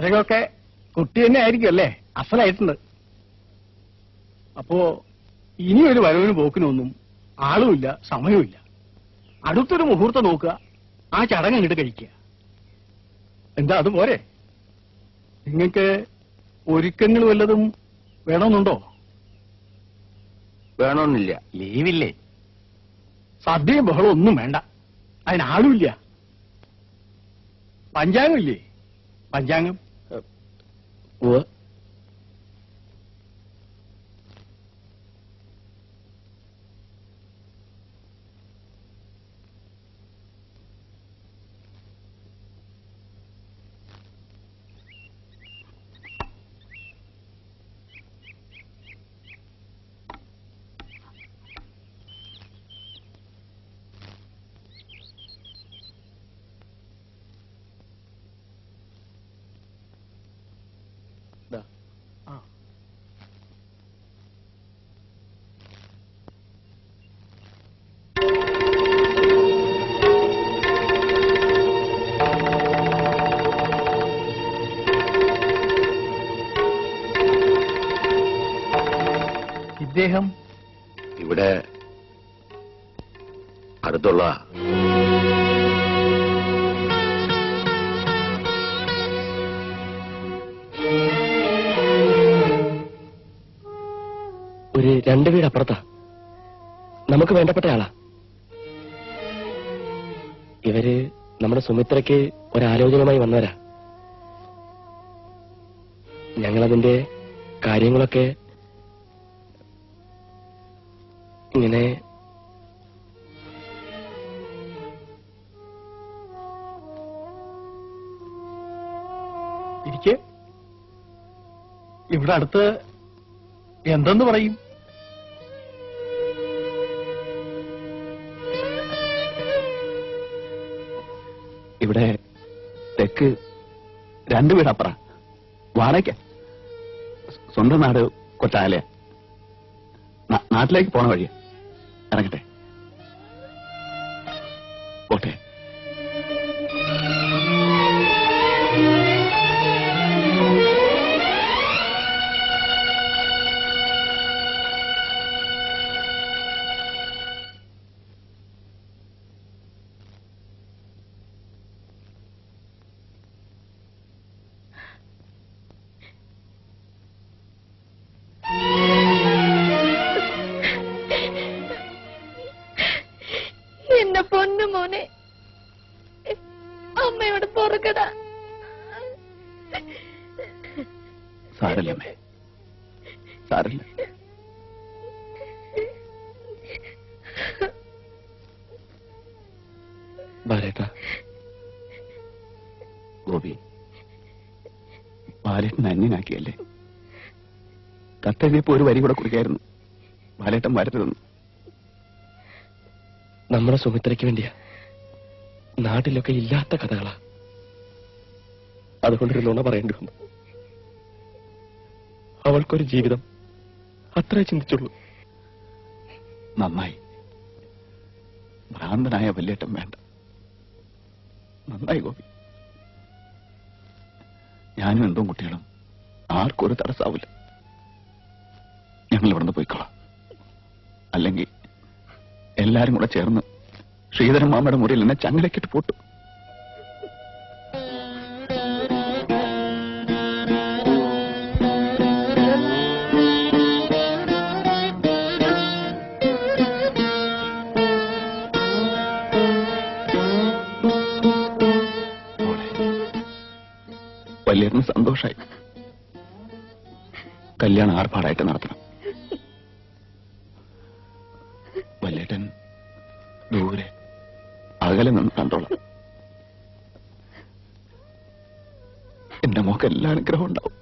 പാചകമൊക്കെ കുട്ടി തന്നെ ആയിരിക്കും അല്ലേ? അസലായിട്ടുണ്ട്. അപ്പോ ഇനിയൊരു വരവിന് പോക്കിനൊന്നും ആളുമില്ല, സമയവുമില്ല. അടുത്തൊരു മുഹൂർത്തം നോക്കുക, ആ ചടങ്ങ് അങ്ങോട്ട് കഴിക്കുക. എന്താ അതുപോലെ? നിങ്ങൾക്ക് ഒരുക്കങ്ങൾ വല്ലതും വേണമെന്നുണ്ടോ? വേണമെന്നില്ല. ലീവില്ലേ? സദ്യയും ബഹളം ഒന്നും വേണ്ട, അതിനാളുമില്ല. പഞ്ചാംഗം ഇല്ലേ? പഞ്ചാംഗം ഇദ്ദേഹം ഇവിടെ അടുത്തുള്ള ഒരു 2 വീട് അപ്പുറത്താ. നമുക്ക് വേണ്ടപ്പെട്ട ആളാ. ഇവര് നമ്മുടെ സുമിത്രയ്ക്ക് ഒരാലോചനയുമായി വന്നവരാ. ഞങ്ങളതിന്റെ കാര്യങ്ങളൊക്കെ ഇങ്ങനെ ഇരിക്കെ. ഇവിടെ അടുത്ത് എന്തെന്ന് പറയും? ഇവിടെ തെക്ക് 2 വീട് അപ്പുറ വാടക. സ്വന്തം നാട് കൊച്ചാലയ. നാട്ടിലേക്ക് പോണ വഴിയാ. ഇറങ്ങട്ടെ? പോട്ടെ. എന്റെ പൊന്നു മോനെ, അമ്മയോട് പൊറുക്കടാ. സാരല്ലമ്മേ, സാരല്ല. ബാലേട്ടാ, ഗോപി ബാലേട്ടൻ അന്യനാക്കിയല്ലേ? കത്തെഴുതിയപ്പോ ഒരു വരി കൂടെ കുറിക്കായിരുന്നു. ബാലേട്ടൻ വരരുതെന്ന്. നമ്മുടെ സുമിത്രയ്ക്ക് വേണ്ടിയാ. നാട്ടിലൊക്കെ ഇല്ലാത്ത കഥകളാ. അതുകൊണ്ടൊരു നുണ പറയേണ്ടി വന്നു. അവൾക്കൊരു ജീവിതം, അത്രേ ചിന്തിച്ചുള്ളൂ. നന്നായി. ഭ്രാന്തനായ വല്യേട്ടൻ വേണ്ട. നന്നായി ഗോപി. ഞാനും എന്തോ കുട്ടികളും ആർക്കും ഒരു തടസ്സാവില്ല. ഞങ്ങൾ ഇവിടുന്ന് പോയിക്കോളാം. അല്ലെങ്കിൽ എല്ലാരും കൂടെ ചേർന്ന് ശ്രീധരൻ മാമയുടെ മുറിയിൽ എന്നെ ചങ്ങലക്കിട്ട് പൂട്ടും. വല്യേട്ടന് സന്തോഷായി. കല്യാണം ആർഭാടായിട്ട് നടത്തണം. വല്യേട്ടൻ ദൂരെ അകലെ നിന്ന് കണ്ടോളാം. എന്റെ മോക്ക് എല്ലാ അനുഗ്രഹം ഉണ്ടാവും.